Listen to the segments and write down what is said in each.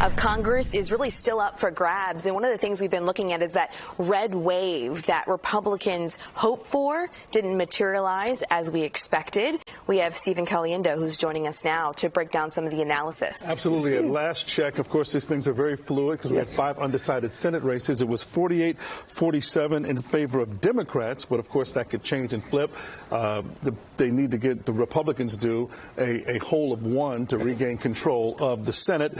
of Congress is really still up for grabs. And one of the things we've been looking at is that red wave that Republicans hoped for didn't materialize as we expected. We have Stephen Caliendo, who's joining us now to break down some of the analysis. Absolutely. At last check, of course, these things are very fluid because we had 5 undecided Senate races. It was 48-47 in favor of Democrats, but of course that could change and flip. They need to get the Republicans do a whole of 1 to regain control of the Senate.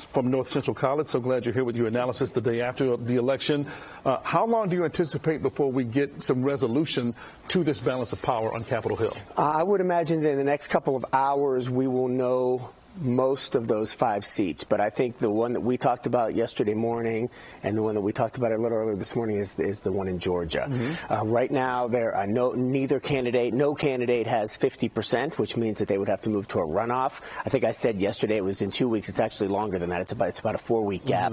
From North Central College, so glad you're here with your analysis the day after the election. How long do you anticipate before we get some resolution to this balance of power on Capitol Hill? I would imagine that in the next couple of hours we will know most of those 5 seats, but I think the one that we talked about yesterday morning and the one that we talked about a little earlier this morning is the one in Georgia. Right now, no candidate has 50%, which means that they would have to move to a runoff. I think I said yesterday it was in 2 weeks. It's actually longer than that. It's about a 4-week gap.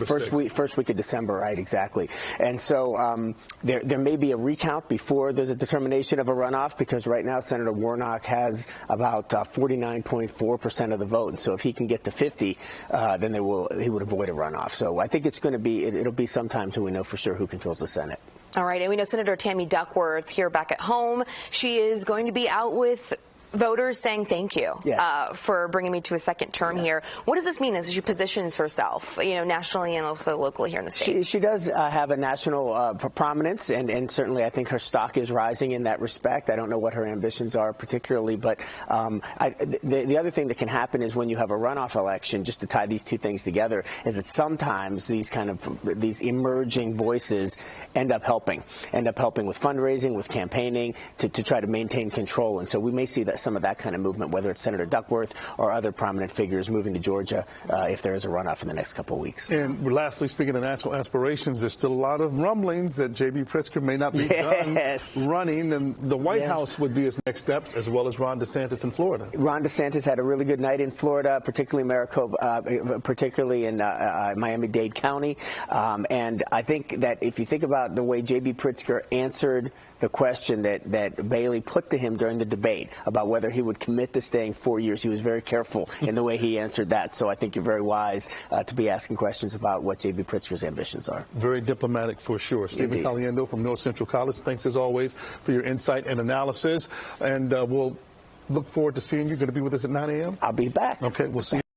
First week of December, right? Exactly. And so there may be a recount before there's a determination of a runoff, because right now Senator Warnock has about 49.4% of the vote, and so if he can get to 50, then he would avoid a runoff. So I think it'll be some time till we know for sure who controls the Senate. All right, and we know Senator Tammy Duckworth here back at home. She is going to be out with voters saying thank you for bringing me to a second term here. What does this mean as she positions herself, nationally and also locally here in the state? She does have a national prominence, and certainly I think her stock is rising in that respect. I don't know what her ambitions are particularly, but the other thing that can happen is when you have a runoff election, just to tie these two things together, is that sometimes these emerging voices end up helping with fundraising, with campaigning to try to maintain control. And so we may see some of that kind of movement, whether it's Senator Duckworth or other prominent figures moving to Georgia if there is a runoff in the next couple of weeks. And lastly, speaking of national aspirations, there's still a lot of rumblings that J.B. Pritzker may not be done running, and the White House would be his next step, as well as Ron DeSantis in Florida. Ron DeSantis had a really good night in Florida, particularly in Miami-Dade County. And I think that if you think about the way J.B. Pritzker answered the question that Bailey put to him during the debate about whether he would commit to staying 4 years, he was very careful in the way he answered that. So I think you're very wise to be asking questions about what J.B. Pritzker's ambitions are. Very diplomatic for sure. Stephen Caliendo from North Central College, thanks as always for your insight and analysis. And we'll look forward to seeing you. Going to be with us at 9 a.m.? I'll be back. Okay, we'll see you.